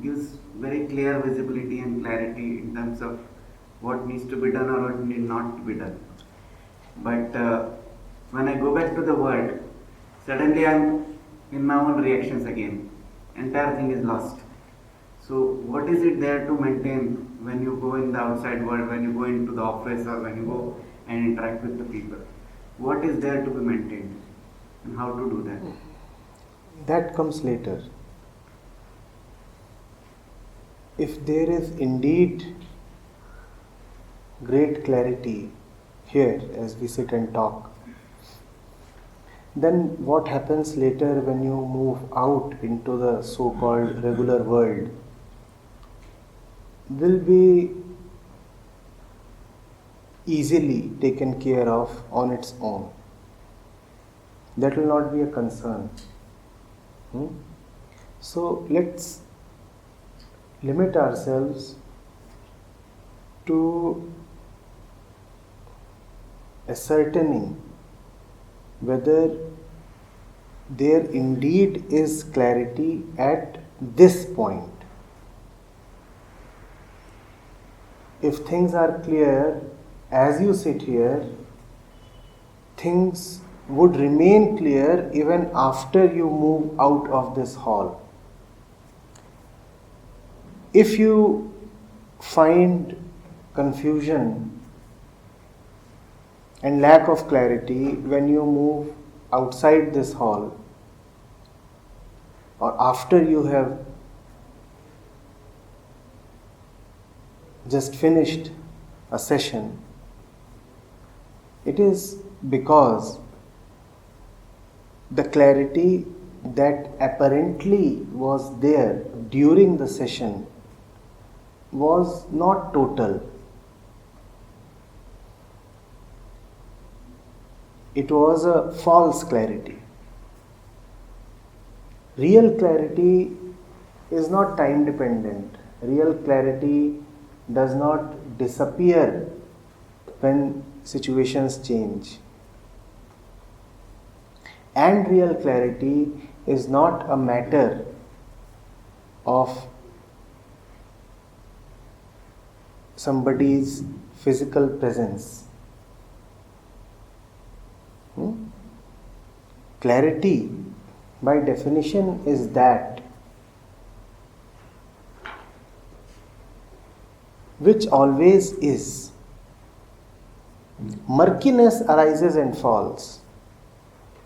gives very clear visibility and clarity in terms of what needs to be done or what need not to be done. But when I go back to the world, suddenly I'm in my own reactions again. Entire thing is lost. So what is it there to maintain when you go in the outside world, when you go into the office or when you go and interact with the people? What is there to be maintained and how to do that? That comes later. If there is indeed great clarity here as we sit and talk, then what happens later when you move out into the so-called regular world will be easily taken care of on its own. That will not be a concern. So let's limit ourselves to ascertaining whether there indeed is clarity at this point. If things are clear as you sit here, things would remain clear even after you move out of this hall. If you find confusion and lack of clarity when you move outside this hall or after you have just finished a session, it is because the clarity that apparently was there during the session was not total. It was a false clarity. Real clarity is not time dependent. Real clarity does not disappear when situations change. And real clarity is not a matter of somebody's physical presence. Clarity, by definition, is that which always is. Murkiness arises and falls.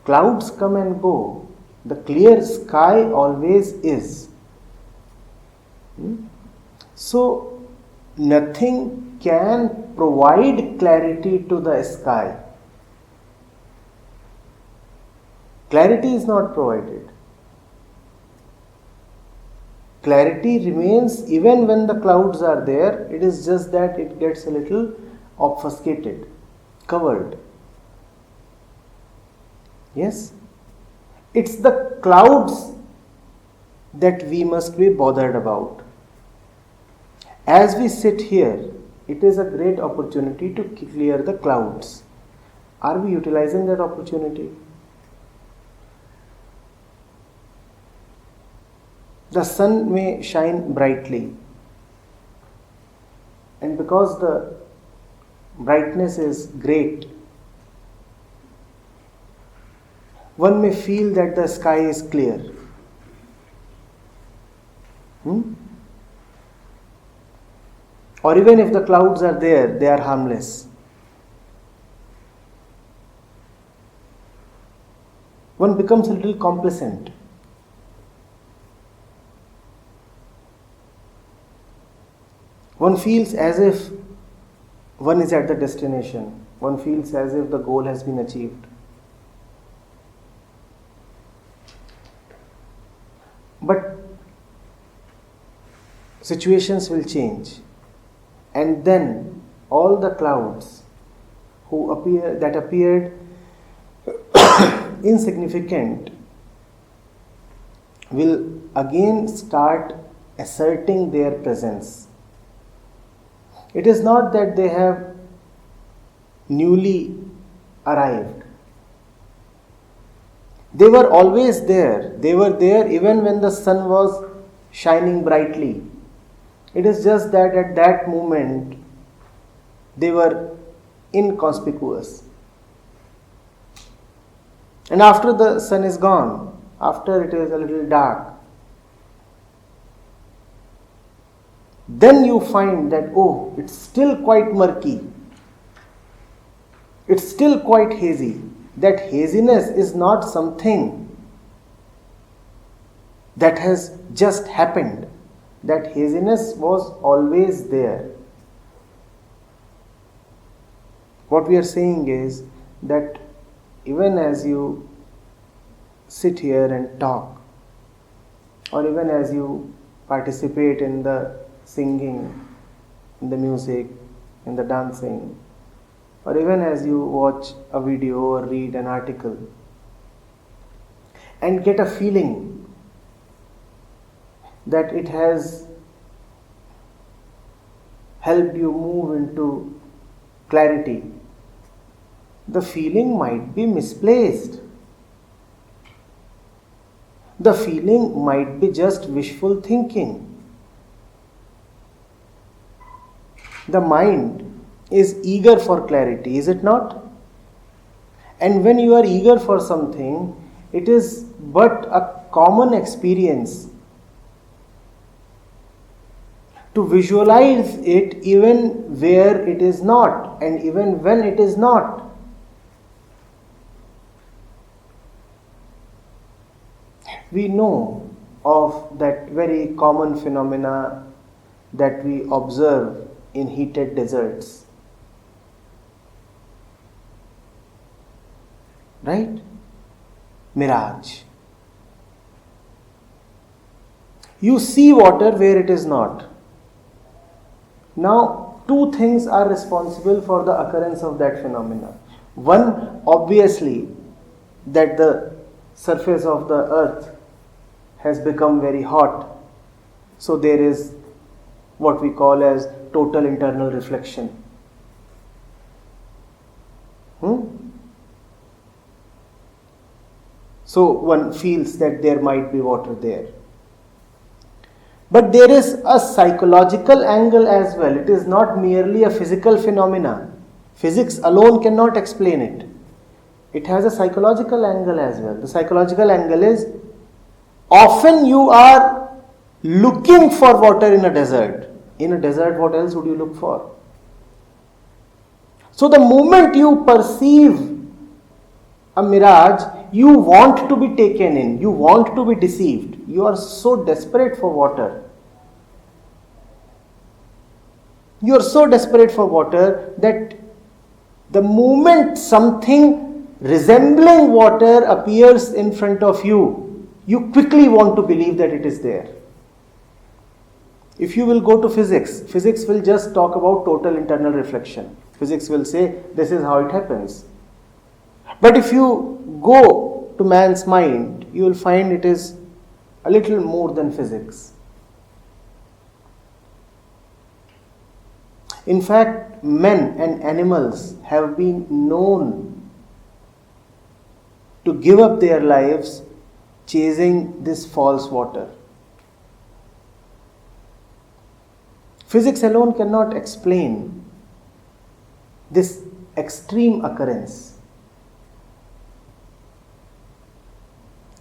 Clouds come and go. The clear sky always is. So, nothing can provide clarity to the sky. Clarity is not provided. Clarity remains even when the clouds are there. It is just that it gets a little obfuscated, covered. Yes? It's the clouds that we must be bothered about. As we sit here, it is a great opportunity to clear the clouds. Are we utilizing that opportunity? The sun may shine brightly, and because the brightness is great, one may feel that the sky is clear. Or even if the clouds are there, they are harmless. One becomes a little complacent. One feels as if one is at the destination. One feels as if the goal has been achieved. But situations will change, and then all the clouds that appeared insignificant will again start asserting their presence. It is not that they have newly arrived. They were always there. They were there even when the sun was shining brightly. It is just that at that moment they were inconspicuous. And after the sun is gone, after it is a little dark, then you find that, oh, it's still quite murky. It's still quite hazy. That haziness is not something that has just happened. That haziness was always there. What we are saying is that even as you sit here and talk, or even as you participate in the singing, in the music, in the dancing, or even as you watch a video or read an article and get a feeling that it has helped you move into clarity, the feeling might be misplaced. The feeling might be just wishful thinking. The mind is eager for clarity, is it not? And when you are eager for something, it is but a common experience to visualize it even where it is not and even when it is not. We know of that very common phenomena that we observe in heated deserts. Right? Mirage. You see water where it is not. Now, two things are responsible for the occurrence of that phenomena. One, obviously, that the surface of the earth has become very hot. So there is what we call as total internal reflection. So one feels that there might be water there. But there is a psychological angle as well. It is not merely a physical phenomena. Physics alone cannot explain it. It has a psychological angle as well. The psychological angle is, often you are looking for water in a desert. In a desert, what else would you look for? So the moment you perceive a mirage, you want to be taken in, you want to be deceived. You are so desperate for water. You are so desperate for water that the moment something resembling water appears in front of you, you quickly want to believe that it is there. If you will go to physics, physics will just talk about total internal reflection. Physics will say this is how it happens. But if you go to man's mind, you will find it is a little more than physics. In fact, men and animals have been known to give up their lives chasing this false water. Physics alone cannot explain this extreme occurrence.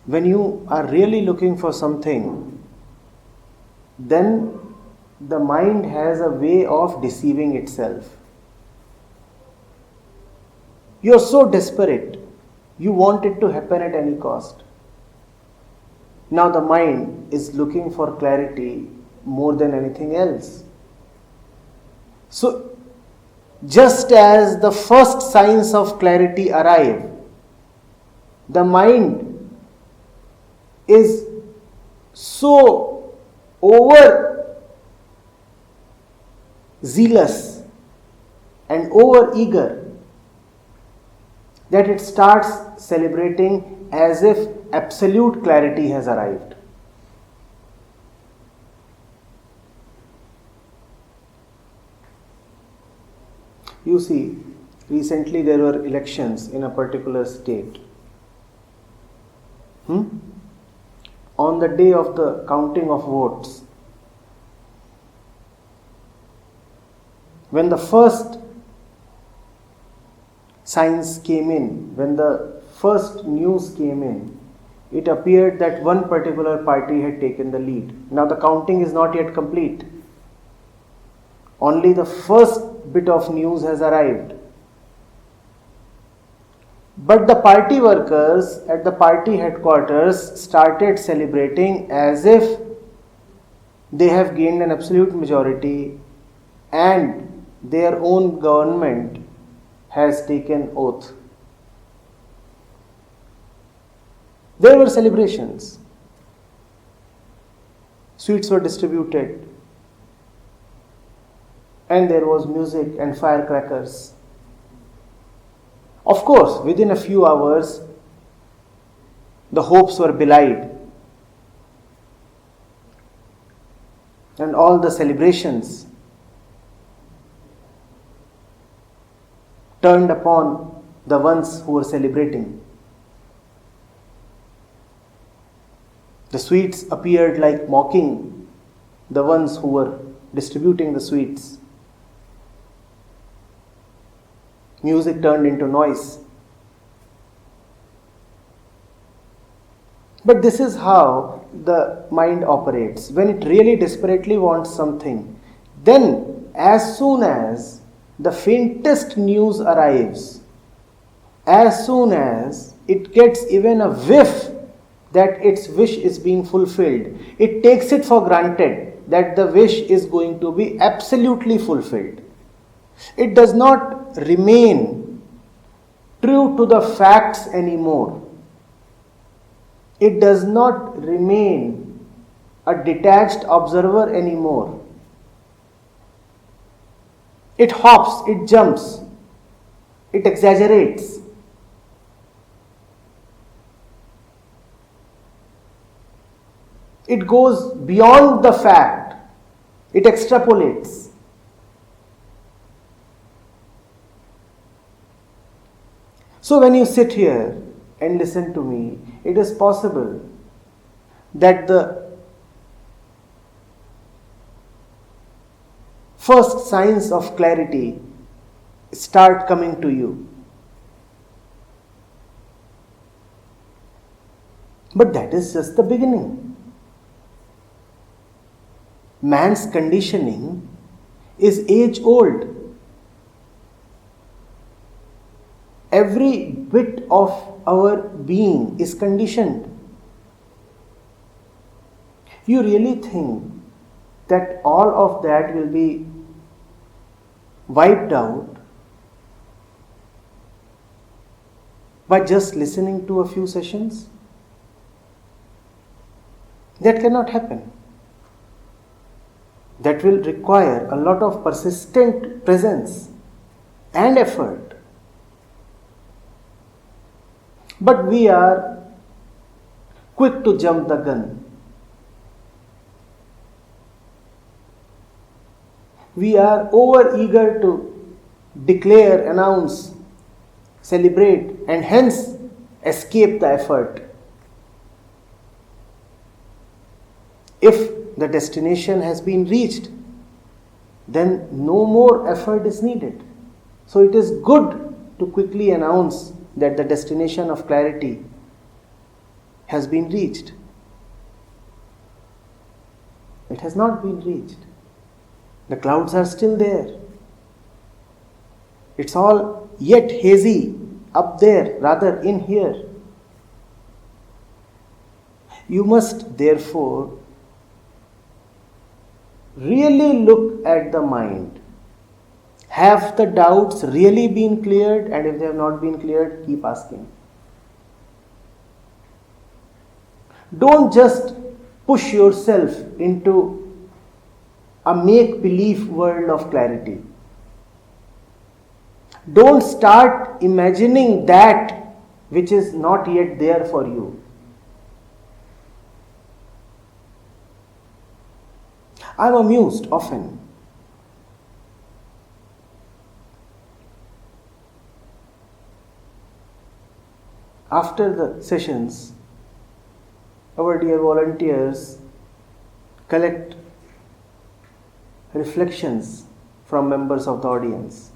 When you are really looking for something, then the mind has a way of deceiving itself. You are so desperate, you want it to happen at any cost. Now the mind is looking for clarity more than anything else. So, just as the first signs of clarity arrive, the mind is so over zealous and over eager that it starts celebrating as if absolute clarity has arrived. You see, recently there were elections in a particular state. On on the day of the counting of votes, when the first signs came in, when the first news came in, it appeared that one particular party had taken the lead. Now the counting is not yet complete. Only the first bit of news has arrived. But the party workers at the party headquarters started celebrating as if they have gained an absolute majority and their own government has taken oath. There were celebrations. Sweets were distributed. And there was music and firecrackers. Of course, within a few hours, the hopes were belied. And all the celebrations turned upon the ones who were celebrating. The sweets appeared like mocking the ones who were distributing the sweets. Music turned into noise. But this is how the mind operates. When it really desperately wants something, then as soon as the faintest news arrives, as soon as it gets even a whiff that its wish is being fulfilled, it takes it for granted that the wish is going to be absolutely fulfilled. It does not remain true to the facts anymore. It does not remain a detached observer anymore. It hops, it jumps, it exaggerates. It goes beyond the fact. It extrapolates. So when you sit here and listen to me, it is possible that the first signs of clarity start coming to you. But that is just the beginning. Man's conditioning is age old. Every bit of our being is conditioned. You really think that all of that will be wiped out by just listening to a few sessions? That cannot happen. That will require a lot of persistent presence and effort. But we are quick to jump the gun. We are over eager to declare, announce, celebrate, and hence escape the effort. If the destination has been reached, then no more effort is needed. So it is good to quickly announce that the destination of clarity has been reached. It has not been reached. The clouds are still there. It's all yet hazy up there, rather in here. You must therefore really look at the mind. Have the doubts really been cleared? And if they have not been cleared, keep asking. Don't just push yourself into a make-believe world of clarity. Don't start imagining that which is not yet there for you. I am amused often. After the sessions, our dear volunteers collect reflections from members of the audience.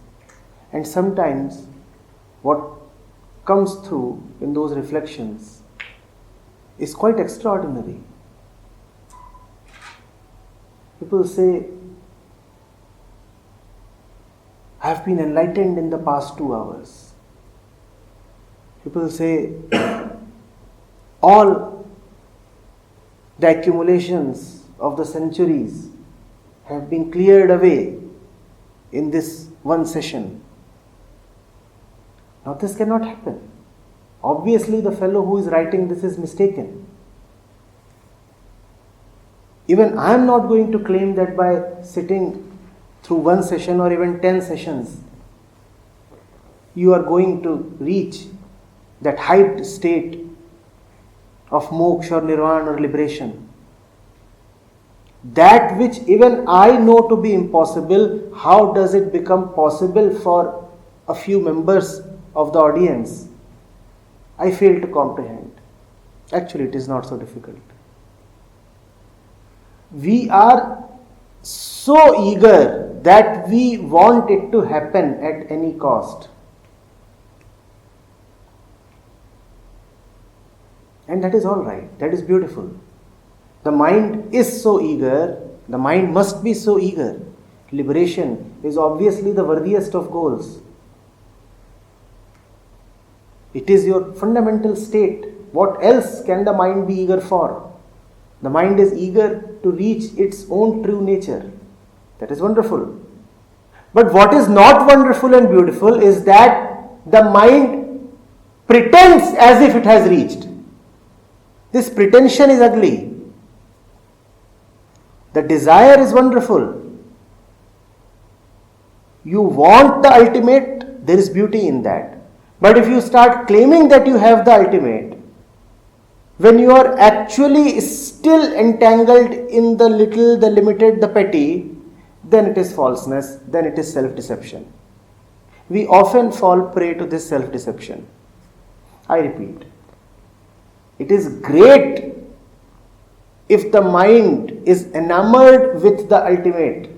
And sometimes what comes through in those reflections is quite extraordinary. People say, I have been enlightened in the past 2 hours. People say, all the accumulations of the centuries have been cleared away in this one session. Now this cannot happen. Obviously the fellow who is writing this is mistaken. Even I am not going to claim that by sitting through one session or even 10 sessions, you are going to reach that hyped state of moksha or nirvana or liberation. That which even I know to be impossible, how does it become possible for a few members of the audience? I fail to comprehend. Actually, it is not so difficult. We are so eager that we want it to happen at any cost. And that is all right. That is beautiful. The mind is so eager. The mind must be so eager. Liberation is obviously the worthiest of goals. It is your fundamental state. What else can the mind be eager for? The mind is eager to reach its own true nature. That is wonderful. But what is not wonderful and beautiful is that the mind pretends as if it has reached. This pretension is ugly. The desire is wonderful. You want the ultimate, there is beauty in that. But if you start claiming that you have the ultimate, when you are actually still entangled in the little, the limited, the petty, then it is falseness, then it is self-deception. We often fall prey to this self-deception. I repeat, it is great if the mind is enamored with the ultimate.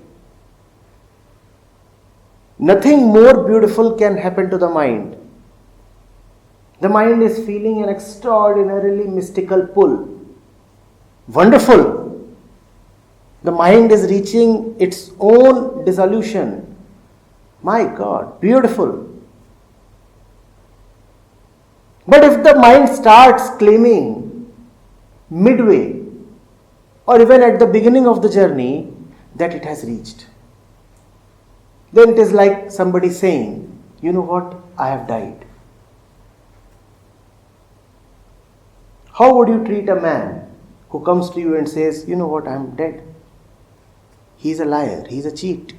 Nothing more beautiful can happen to the mind. The mind is feeling an extraordinarily mystical pull. Wonderful. The mind is reaching its own dissolution. My God, beautiful. But if the mind starts claiming midway or even at the beginning of the journey that it has reached, then it is like somebody saying, you know what, I have died. How would you treat a man who comes to you and says, you know what, I am dead? He is a liar, he is a cheat.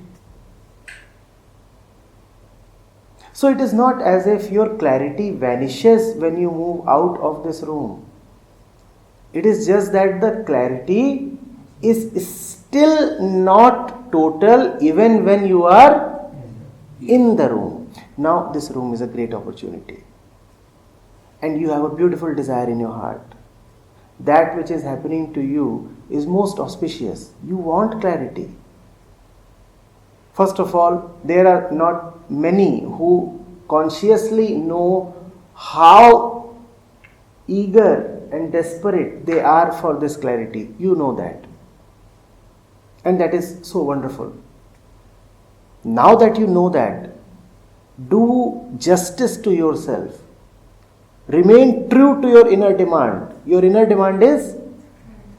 So it is not as if your clarity vanishes when you move out of this room. It is just that the clarity is still not total even when you are in the room. Now this room is a great opportunity. And you have a beautiful desire in your heart. That which is happening to you is most auspicious. You want clarity. First of all, there are not many who consciously know how eager and desperate they are for this clarity. You know that. And that is so wonderful. Now that you know that, do justice to yourself. Remain true to your inner demand. Your inner demand is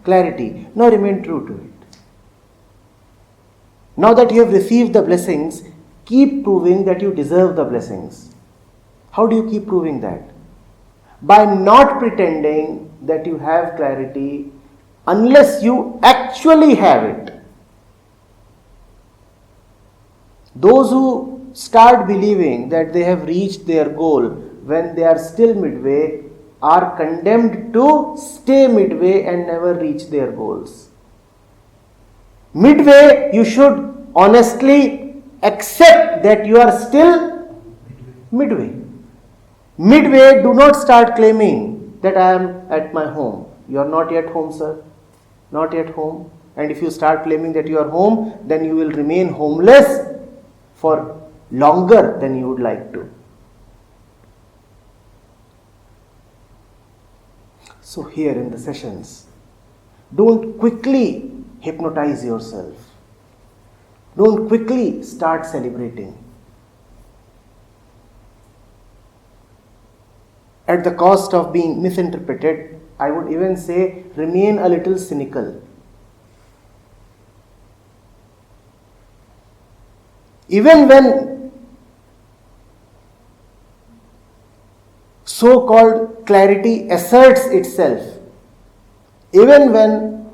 clarity. Now remain true to it. Now that you have received the blessings, keep proving that you deserve the blessings. How do you keep proving that? By not pretending that you have clarity unless you actually have it. Those who start believing that they have reached their goal when they are still midway are condemned to stay midway and never reach their goals. Midway, you should honestly accept that you are still midway. Midway, do not start claiming that I am at my home. You are not yet home, sir. Not yet home. And if you start claiming that you are home, then you will remain homeless for longer than you would like to. So here in the sessions, don't quickly hypnotize yourself. Don't quickly start celebrating. At the cost of being misinterpreted, I would even say remain a little cynical. Even when so-called clarity asserts itself, even when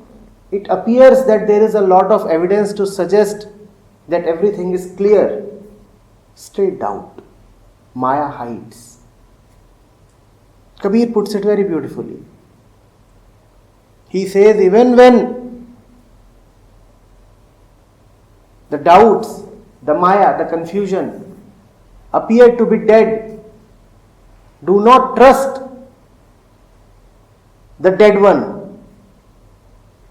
it appears that there is a lot of evidence to suggest that everything is clear, still doubt. Maya hides. Kabir puts it very beautifully. He says, even when the doubts, the Maya, the confusion appear to be dead, do not trust the dead one.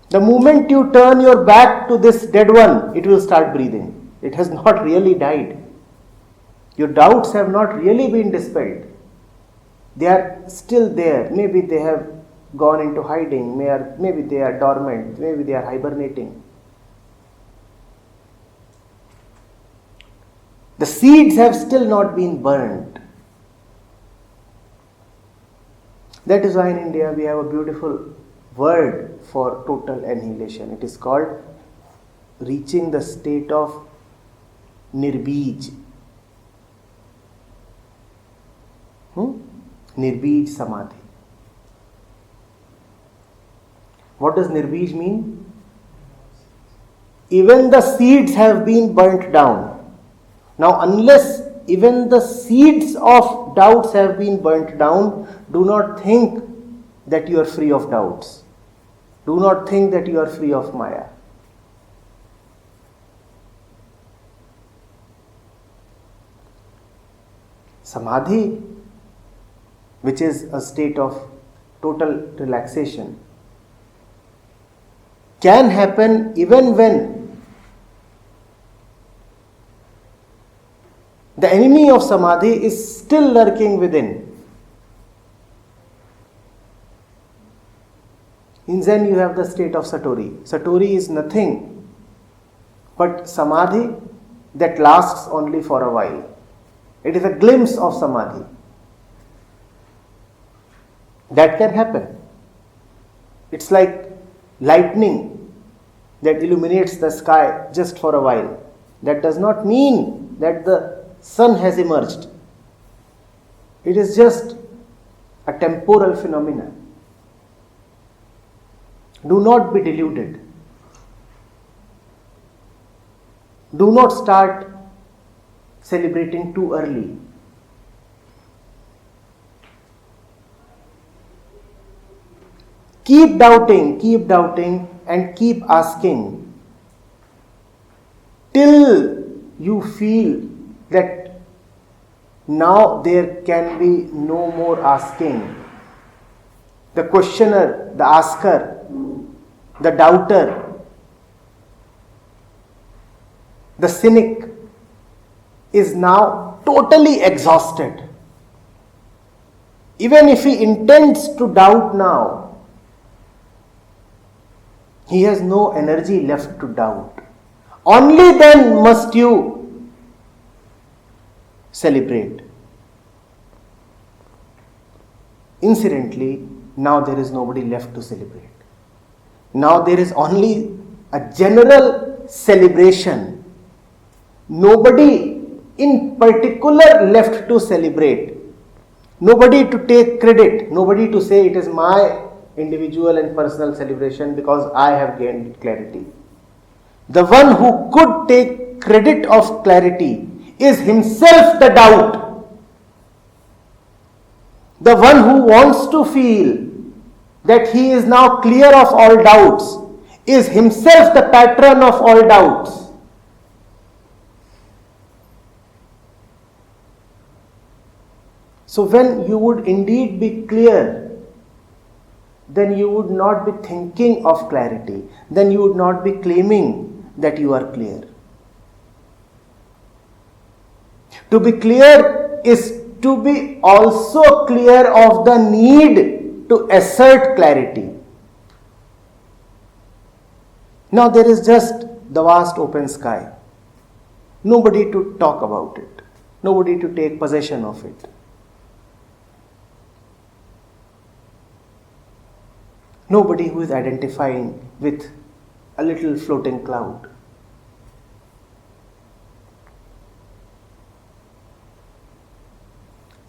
The moment you turn your back to this dead one, it will start breathing. It has not really died. Your doubts have not really been dispelled. They are still there. Maybe they have gone into hiding. Maybe they are dormant. Maybe they are hibernating. The seeds have still not been burnt. That is why in India we have a beautiful word for total annihilation. It is called reaching the state of nirbij. Nirbij samadhi. What does nirbij mean? Even the seeds have been burnt down. Now, unless even the seeds of doubts have been burnt down, do not think that you are free of doubts. Do not think that you are free of Maya. Samadhi, which is a state of total relaxation, can happen even when the enemy of Samadhi is still lurking within. In Zen you have the state of Satori. Satori is nothing but Samadhi that lasts only for a while. It is a glimpse of Samadhi. That can happen. It's like lightning that illuminates the sky just for a while. That does not mean that the sun has emerged. It is just a temporal phenomenon. Do not be deluded. Do not start celebrating too early. Keep doubting and keep asking till you feel that now there can be no more asking. The questioner, the asker, the doubter, the cynic is now totally exhausted. Even if he intends to doubt now, he has no energy left to doubt. Only then must you celebrate. Incidentally, now there is nobody left to celebrate. Now there is only a general celebration. Nobody in particular left to celebrate. Nobody to take credit. Nobody to say it is my individual and personal celebration because I have gained clarity. The one who could take credit of clarity is himself the doubt. The one who wants to feel that he is now clear of all doubts is himself the patron of all doubts. So when you would indeed be clear then you would not be thinking of clarity. Then you would not be claiming that you are clear. To be clear is to be also clear of the need to assert clarity. Now there is just the vast open sky. Nobody to talk about it. Nobody to take possession of it. Nobody who is identifying with a little floating cloud.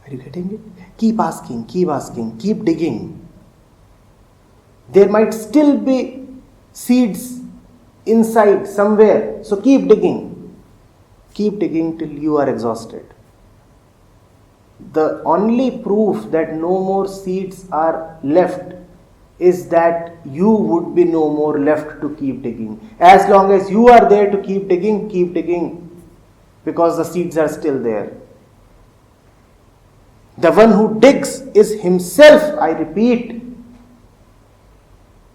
Are you getting it? Keep asking, keep digging. There might still be seeds inside somewhere, so keep digging. Keep digging till you are exhausted. The only proof that no more seeds are left is that you would be no more left to keep digging. As long as you are there to keep digging, because the seeds are still there. The one who digs is himself, I repeat,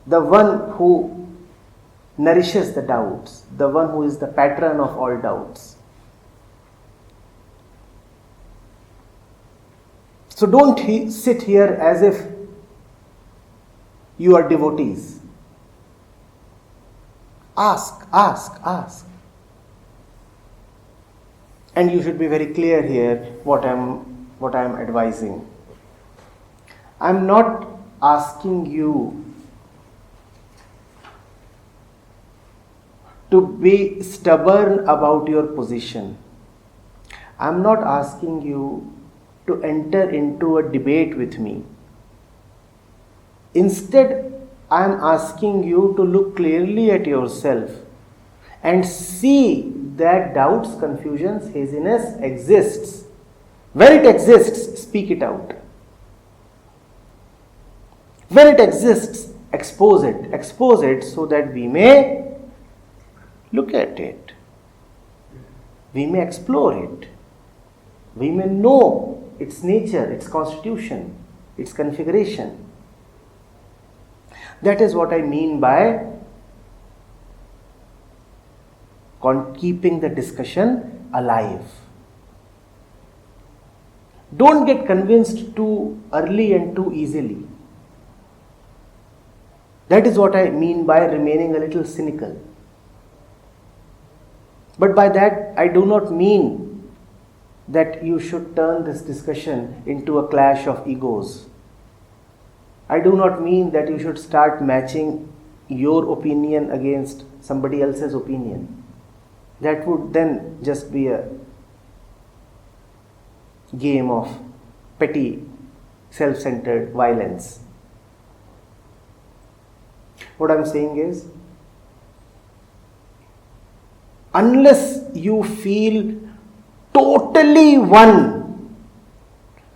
the one who nourishes the doubts, the one who is the patron of all doubts. So don't sit here as if you are devotees. Ask. And you should be very clear here what I am advising. I am not asking you to be stubborn about your position. I am not asking you to enter into a debate with me. Instead, I am asking you to look clearly at yourself and see that doubts, confusions, haziness exists. Where it exists, speak it out. Where it exists, expose it. Expose it so that we may look at it. We may explore it. We may know its nature, its constitution, its configuration. That is what I mean by keeping the discussion alive. Don't get convinced too early and too easily. That is what I mean by remaining a little cynical. But by that, I do not mean that you should turn this discussion into a clash of egos. I do not mean that you should start matching your opinion against somebody else's opinion. That would then just be a game of petty, self-centered violence. What I am saying is, unless you feel totally one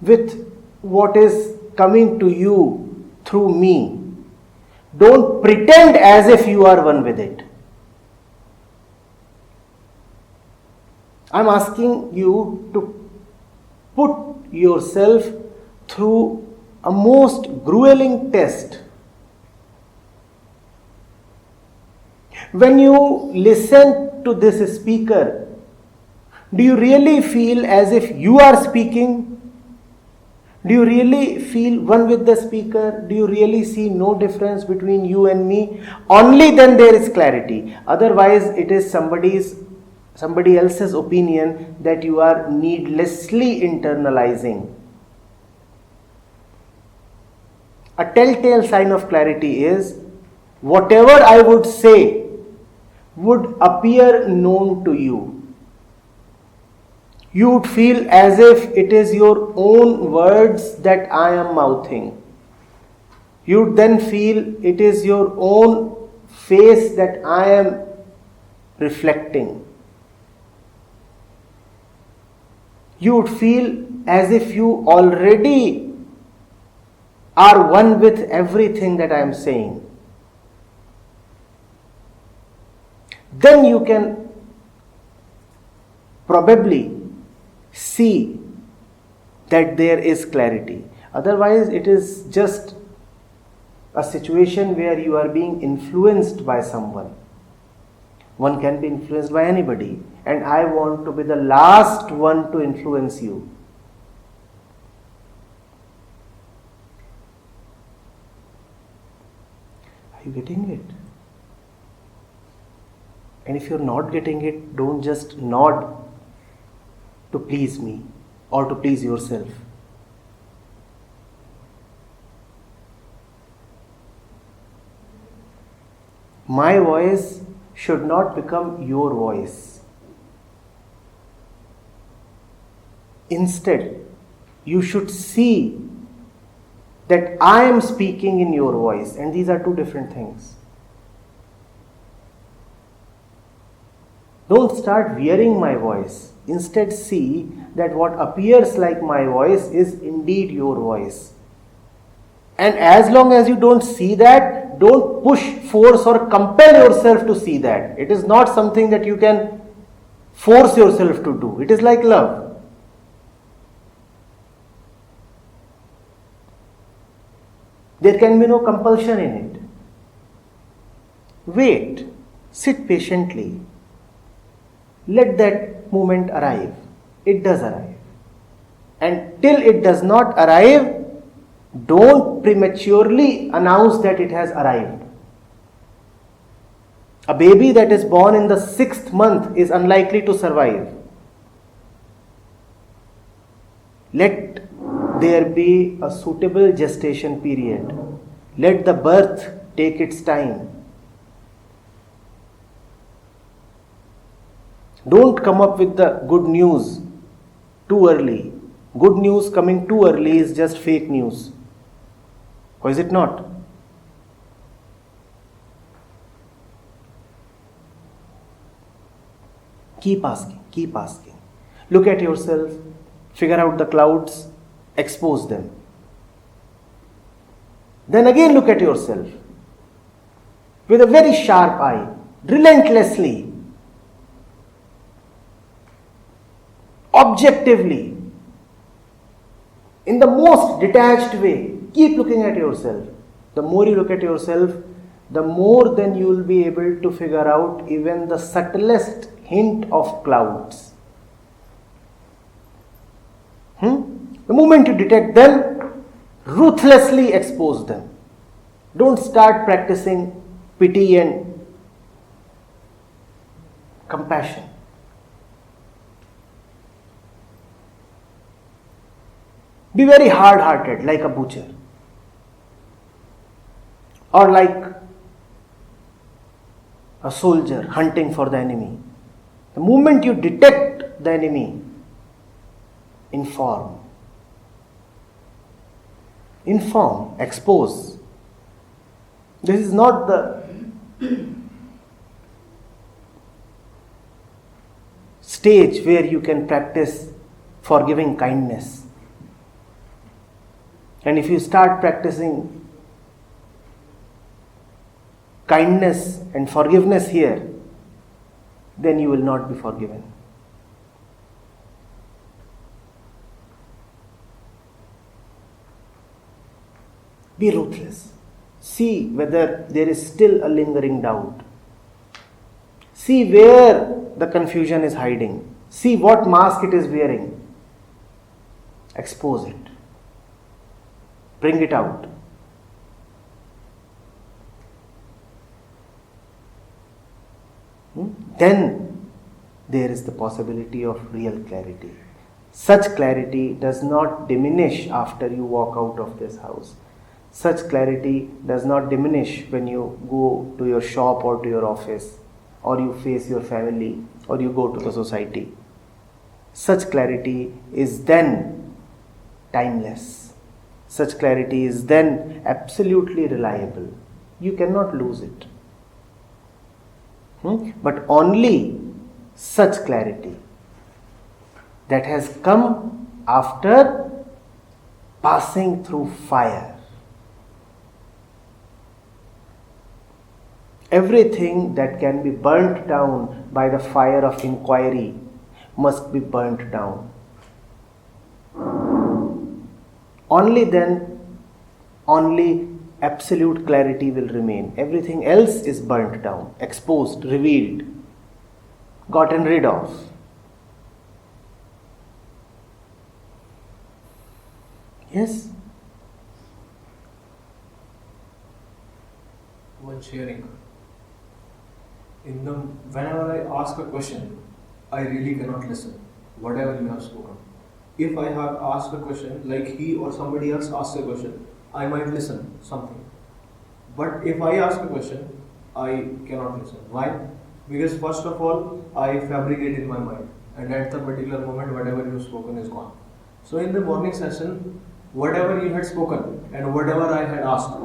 with what is coming to you through me, don't pretend as if you are one with it. I am asking you to put yourself through a most grueling test. When you listen to this speaker, do you really feel as if you are speaking? Do you really feel one with the speaker? Do you really see no difference between you and me? Only then there is clarity. Otherwise, it is somebody else's opinion that you are needlessly internalizing. A telltale sign of clarity is whatever I would say would appear known to you. You would feel as if it is your own words that I am mouthing. You would then feel it is your own face that I am reflecting. You would feel as if you already are one with everything that I am saying. Then you can probably see that there is clarity. Otherwise, it is just a situation where you are being influenced by someone. One can be influenced by anybody, and I want to be the last one to influence you. Are you getting it? And if you're not getting it, don't just nod to please me or to please yourself. My voice should not become your voice. Instead, you should see that I am speaking in your voice, and these are two different things. Don't start wearing my voice. Instead, see that what appears like my voice is indeed your voice. And as long as you don't see that, don't push, force or compel yourself to see that. It is not something that you can force yourself to do. It is like love. There can be no compulsion in it. Wait, sit patiently. Let that moment arrive. It does arrive. And till it does not arrive, don't prematurely announce that it has arrived. A baby that is born in the 6th month is unlikely to survive. Let there be a suitable gestation period. Let the birth take its time. Don't come up with the good news too early. Good news coming too early is just fake news. Or is it not? Keep asking, keep asking. Look at yourself, figure out the clouds, expose them. Then again look at yourself with a very sharp eye, relentlessly, objectively, in the most detached way. Keep looking at yourself. The more you look at yourself, the more then you will be able to figure out even the subtlest hint of clouds. The moment you detect them, ruthlessly expose them. Don't start practicing pity and compassion. Be very hard-hearted, like a butcher, or like a soldier hunting for the enemy. The moment you detect the enemy, inform, expose. This is not the stage where you can practice forgiving kindness. And if you start practicing kindness and forgiveness here, then you will not be forgiven. Be ruthless. See whether there is still a lingering doubt. See where the confusion is hiding. See what mask it is wearing. Expose it. Bring it out. Then there is the possibility of real clarity. Such clarity does not diminish after you walk out of this house. Such clarity does not diminish when you go to your shop or to your office, or you face your family, or you go to the society. Such clarity is then timeless. Such clarity is then absolutely reliable. You cannot lose it. But only such clarity that has come after passing through fire. Everything that can be burnt down by the fire of inquiry must be burnt down. Only then, only absolute clarity will remain. Everything else is burnt down, exposed, revealed, gotten rid of. Yes? One sharing. Whenever I ask a question, I really cannot listen. Whatever you have spoken. If I have asked a question, like he or somebody else asks a question, I might listen something. But if I ask a question, I cannot listen. Why? Because first of all, I fabricate in my mind, and at the particular moment, whatever you have spoken is gone. So in the morning session, whatever you had spoken and whatever I had asked,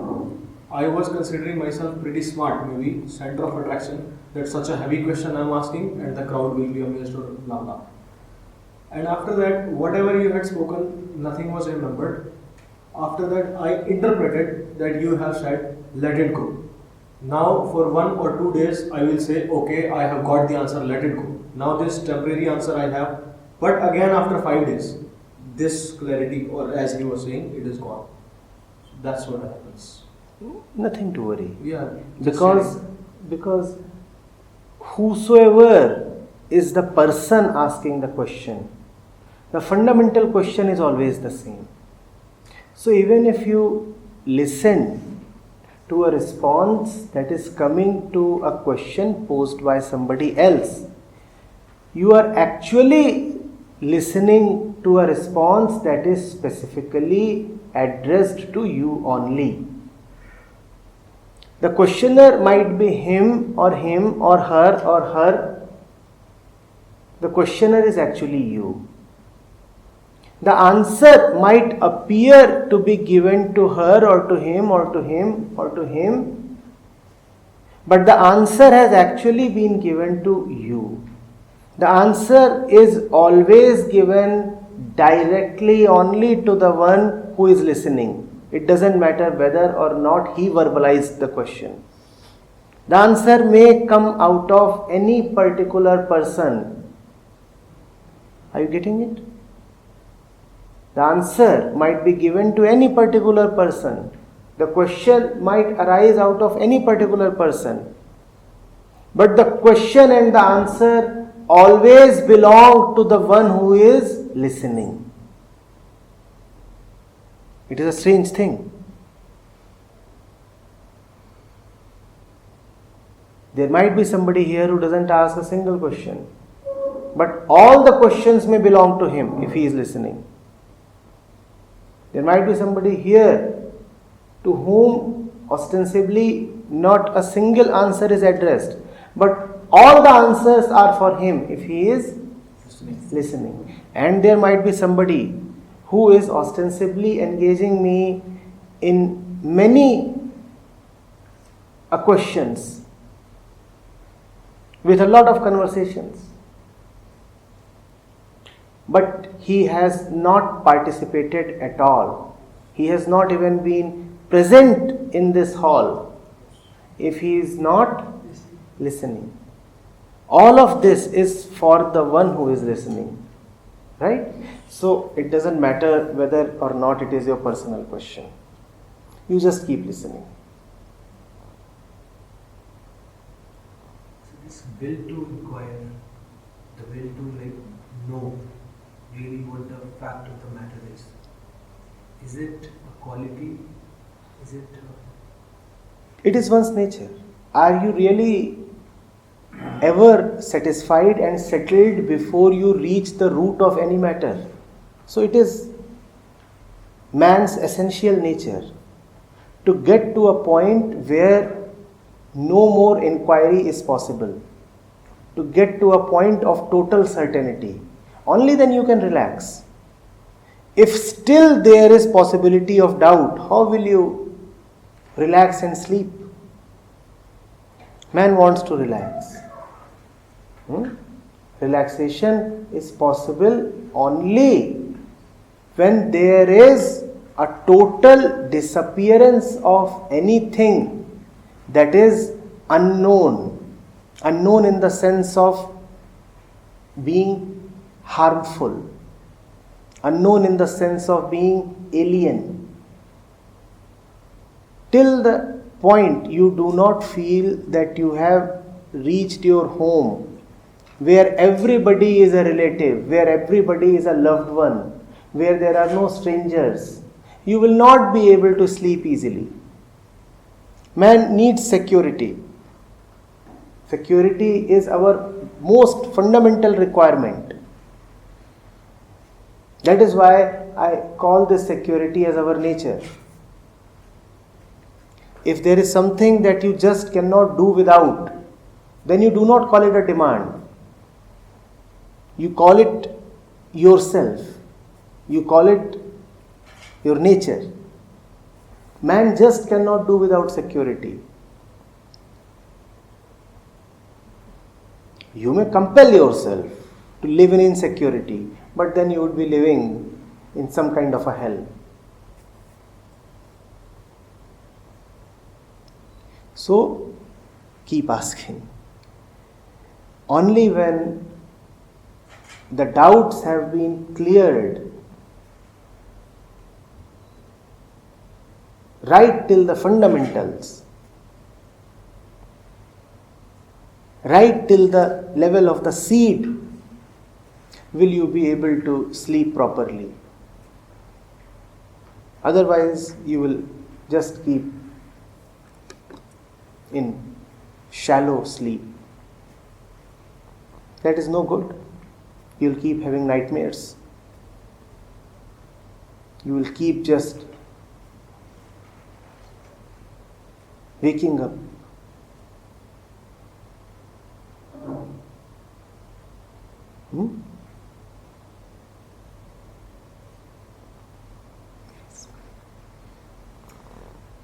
I was considering myself pretty smart, maybe center of attraction, that such a heavy question I am asking and the crowd will be amazed or blah blah. And after that, whatever you had spoken, nothing was remembered. After that, I interpreted that you have said, let it go. Now, for 1 or 2 days, I will say, okay, I have got the answer, let it go. Now, this temporary answer I have, but again, after 5 days, this clarity, or as he was saying, it is gone. So that's what happens. Nothing to worry. Yeah. Because whosoever is the person asking the question, the fundamental question is always the same. So even if you listen to a response that is coming to a question posed by somebody else, you are actually listening to a response that is specifically addressed to you only. The questioner might be him or her or her. The questioner is actually you. The answer might appear to be given to her or to him or to him or to him, but the answer has actually been given to you. The answer is always given directly only to the one who is listening. It doesn't matter whether or not he verbalized the question. The answer may come out of any particular person. Are you getting it? The answer might be given to any particular person. The question might arise out of any particular person. But the question and the answer always belong to the one who is listening. It is a strange thing. There might be somebody here who doesn't ask a single question, but all the questions may belong to him if he is listening. There might be somebody here to whom ostensibly not a single answer is addressed, but all the answers are for him if he is listening. And there might be somebody who is ostensibly engaging me in many questions with a lot of conversations, but he has not participated at all. He has not even been present in this hall if he is not listening. All of this is for the one who is listening, right? So it doesn't matter whether or not it is your personal question. You just keep listening. So this will to inquire, the will to know really what the fact of the matter is it a quality? Is it It is one's nature. Are you really ever satisfied and settled before you reach the root of any matter? So it is man's essential nature to get to a point where no more inquiry is possible, to get to a point of total certainty. Only then you can relax. If still there is possibility of doubt, how will you relax and sleep? Man wants to relax. Relaxation is possible only when there is a total disappearance of anything that is unknown. Unknown in the sense of being harmful. Unknown in the sense of being alien. till the point you do not feel that you have reached your home, where everybody is a relative, where everybody is a loved one, where there are no strangers, you will not be able to sleep easily. Man needs security. Security is our most fundamental requirement. That is why I call this security as our nature. If there is something that you just cannot do without, then you do not call it a demand. You call it yourself. You call it your nature. Man just cannot do without security. You may compel yourself to live in insecurity, but then you would be living in some kind of a hell. So, keep asking. Only when the doubts have been cleared, right till the fundamentals, right till the level of the seed, will you be able to sleep properly. Otherwise, you will just keep in shallow sleep. That is no good. You will keep having nightmares. You will keep just waking up.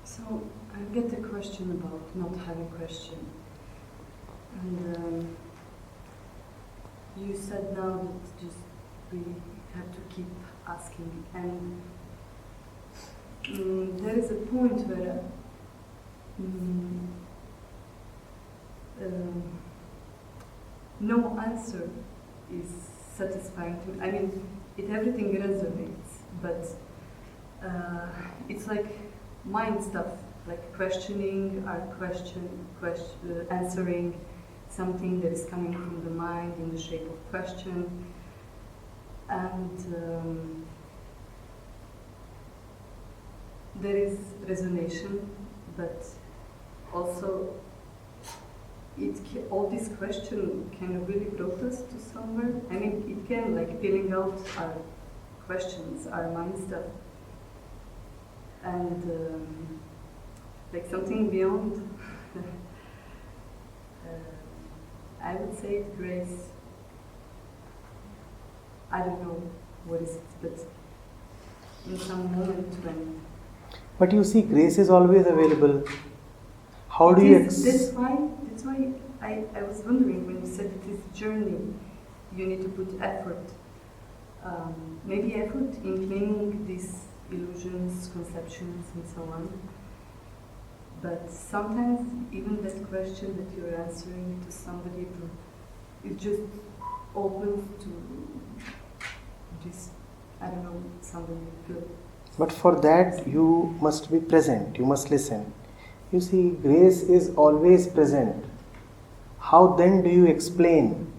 So I get the question about not having question, and you said now that just we have to keep asking, and there is a point where no answer is satisfying to me. I mean, everything resonates, but it's like mind stuff, like questioning or answering something that is coming from the mind in the shape of question, and there is resonation, but also all this question can really brought us to somewhere. I mean, it can, like, peeling out our questions, our mind stuff, and like something beyond. I would say it's grace. I don't know what is it, but in some moment when. But you see, grace is always available. How do you? That's why I was wondering when you said it is journey. You need to put effort. Maybe effort in cleaning these illusions, conceptions, and so on. But sometimes even that question that you're answering to somebody, it just opens to just, I don't know, somebody good. But for that you must be present, you must listen. You see, grace is always present. How then do you explain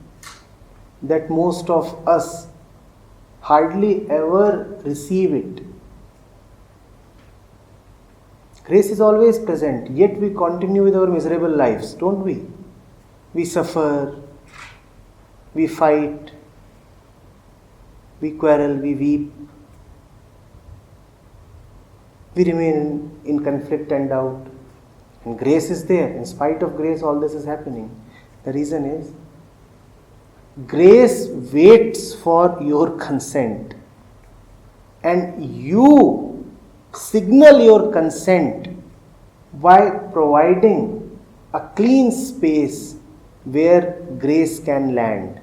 that most of us hardly ever receive it? Grace is always present, yet we continue with our miserable lives, don't we? We suffer, we fight, we quarrel, we weep, we remain in conflict and doubt. And grace is there. In spite of grace, all this is happening. The reason is, grace waits for your consent, and you signal your consent by providing a clean space where grace can land.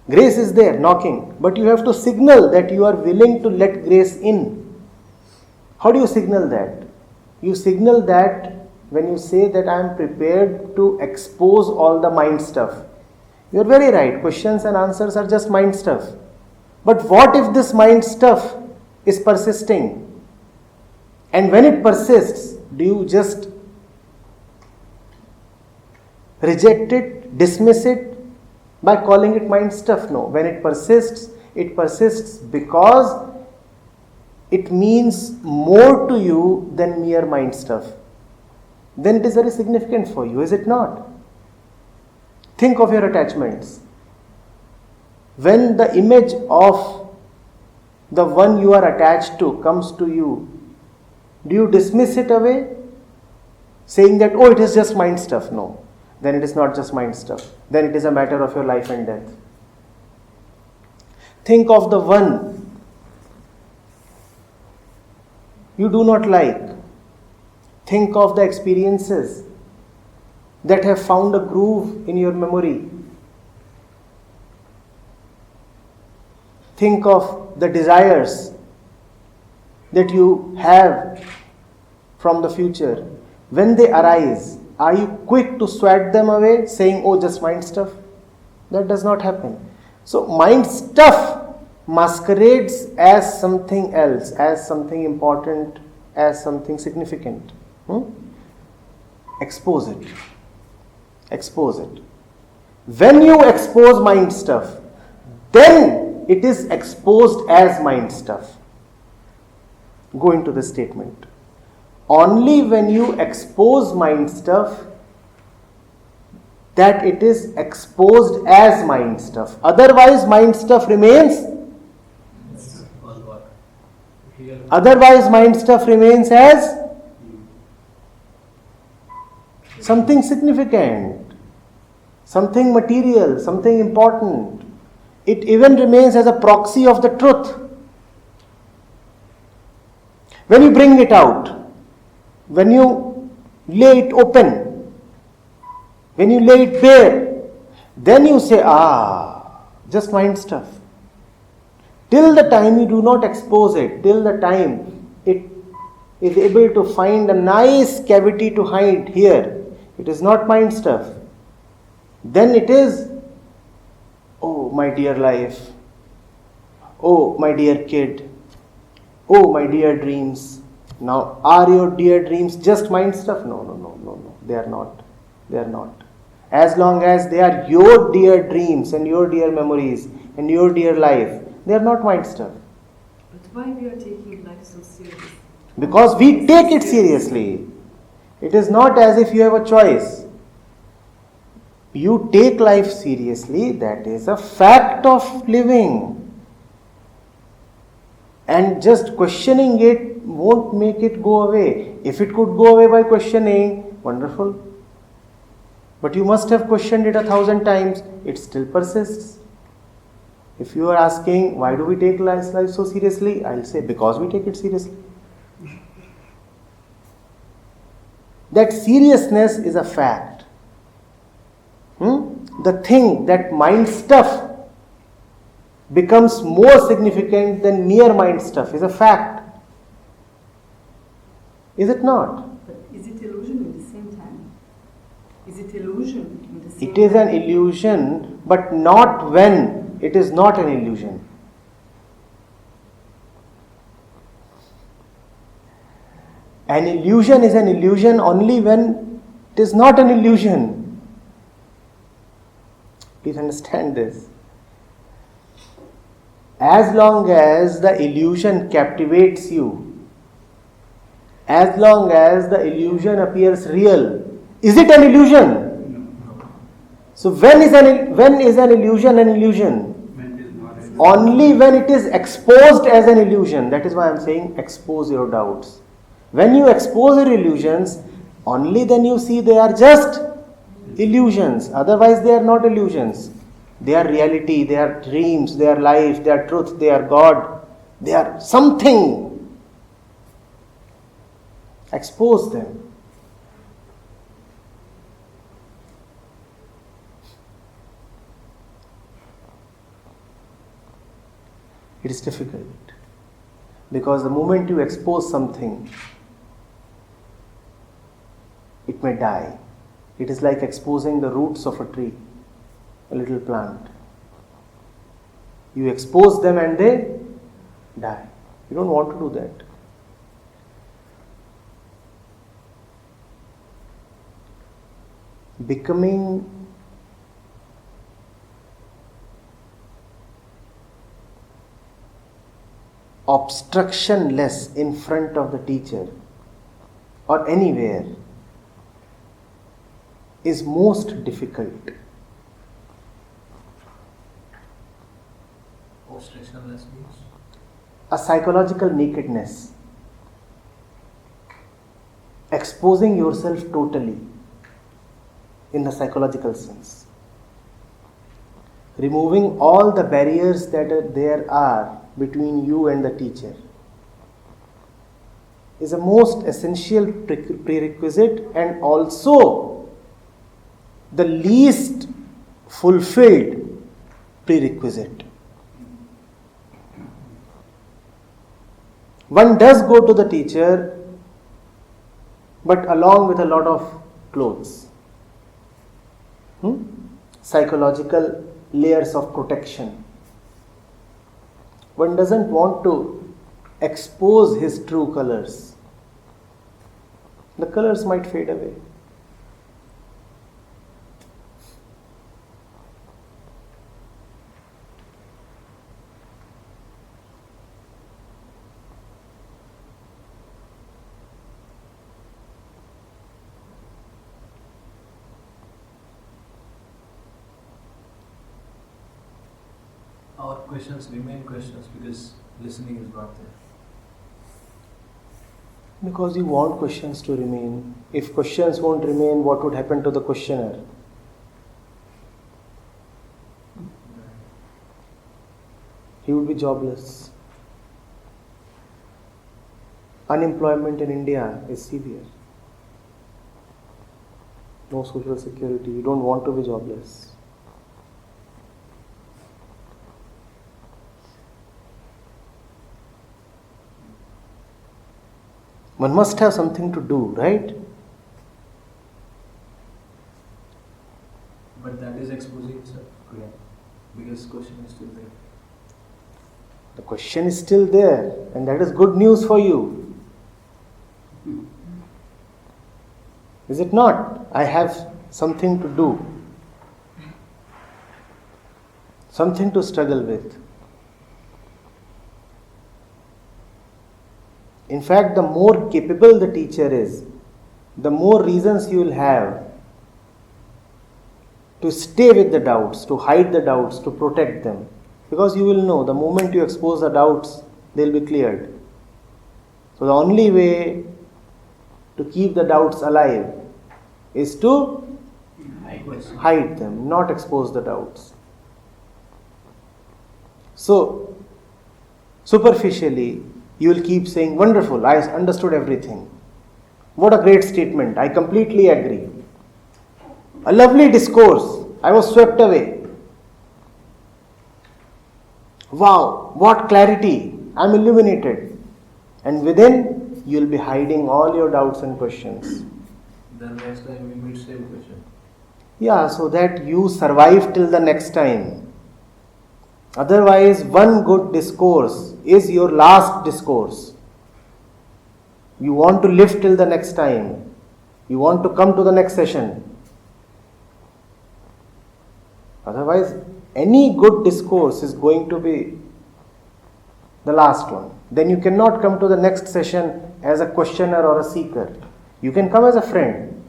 Grace is there knocking, but you have to signal that you are willing to let grace in. How do you signal that? You signal that when you say that I am prepared to expose all the mind stuff. You are very right, questions and answers are just mind stuff. But what if this mind stuff is persisting? And when it persists, do you just reject it, dismiss it by calling it mind stuff? No. When it persists because it means more to you than mere mind stuff. Then it is very significant for you, is it not? Think of your attachments. When the image of the one you are attached to comes to you, do you dismiss it away, saying that, oh, it is just mind stuff? No. Then it is not just mind stuff. Then it is a matter of your life and death. Think of the one you do not like. Think of the experiences that have found a groove in your memory. Think of the desires that you have from the future. When they arise, are you quick to swat them away, saying, oh, just mind stuff? That does not happen. So mind stuff masquerades as something else, as something important, as something significant. Expose it. Expose it. When you expose mind stuff, then it is exposed as mind stuff. Go into the statement. Only when you expose mind stuff, that it is exposed as mind stuff. Otherwise, mind stuff remains. Otherwise, mind stuff remains as something significant, something material, something important. It even remains as a proxy of the truth. When you bring it out, when you lay it open, when you lay it bare, then you say, just mind stuff. Till the time you do not expose it, till the time it is able to find a nice cavity to hide here, it is not mind stuff. Then it is, oh my dear life, oh my dear kid, oh my dear dreams. Now, are your dear dreams just mind stuff? No. They are not. They are not. As long as they are your dear dreams and your dear memories and your dear life, they are not mind stuff. But why we are taking life so seriously? Because we take it seriously. It is not as if you have a choice. You take life seriously, that is a fact of living. And just questioning it won't make it go away. If it could go away by questioning, wonderful. But you must have questioned it 1,000 times, it still persists. If you are asking, why do we take life so seriously? I'll say, because we take it seriously. That seriousness is a fact. The thing, that mind stuff becomes more significant than mere mind stuff is a fact. Is it not? But is it illusion at the same time? Is it illusion in the same It is time? an illusion, but not when it is not an illusion. An illusion is an illusion only when it is not an illusion. Please understand this. As long as the illusion captivates you, as long as the illusion appears real, is it an illusion? So when is an illusion an illusion? Only when it is exposed as an illusion. That is why I am saying expose your doubts. When you expose your illusions, only then you see they are just illusions. Otherwise they are not illusions. They are reality, they are dreams, they are life, they are truth, they are God. They are something. Expose them. It is difficult. Because the moment you expose something, it may die. It is like exposing the roots of a tree, a little plant. You expose them and they die. You don't want to do that. becoming obstructionless in front of the teacher or anywhere is most difficult. Obstructionless means? A psychological nakedness, exposing yourself totally in the psychological sense, removing all the barriers that there are between you and the teacher is a most essential prerequisite and also the least fulfilled prerequisite. One does go to the teacher, but along with a lot of clothes. Psychological layers of protection. One doesn't want to expose his true colors. The colors might fade away. Our questions remain questions because listening is not there. Because you want questions to remain. If questions won't remain, what would happen to the questioner? He would be jobless. Unemployment in India is severe. No social security. You don't want to be jobless. One must have something to do, right? But that is exposing itself again, because question is still there. The question is still there, and that is good news for you. Is it not? I have something to do, something to struggle with. In fact, the more capable the teacher is, the more reasons you will have to stay with the doubts, to hide the doubts, to protect them. Because you will know the moment you expose the doubts, they will be cleared. So the only way to keep the doubts alive is to hide them, not expose the doubts. So, superficially, you will keep saying, wonderful, I understood everything. What a great statement, I completely agree. A lovely discourse, I was swept away. Wow, what clarity, I am illuminated. And within, you will be hiding all your doubts and questions. Then next time we meet same question. Yeah, so that you survive till the next time. Otherwise, one good discourse is your last discourse. You want to live till the next time. You want to come to the next session. Otherwise, any good discourse is going to be the last one. Then you cannot come to the next session as a questioner or a seeker. You can come as a friend.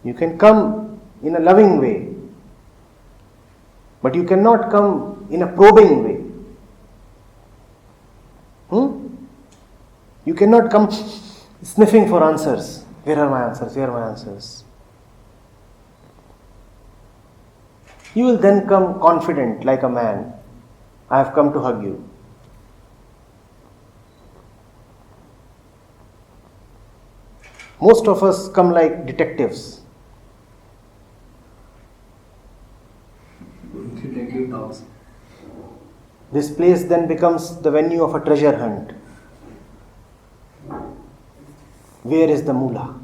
You can come in a loving way. But you cannot come in a probing way. You cannot come sniffing for answers. Where are my answers? Where are my answers? You will then come confident like a man. I have come to hug you. Most of us come like detectives. Detective talks. This place then becomes the venue of a treasure hunt. Where is the moolah?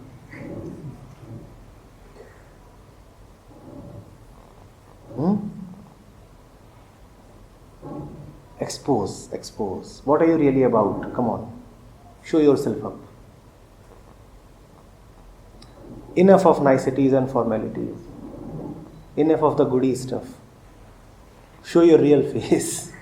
Expose. What are you really about? Come on. Show yourself up. Enough of niceties and formalities. Enough of the goody stuff. Show your real face.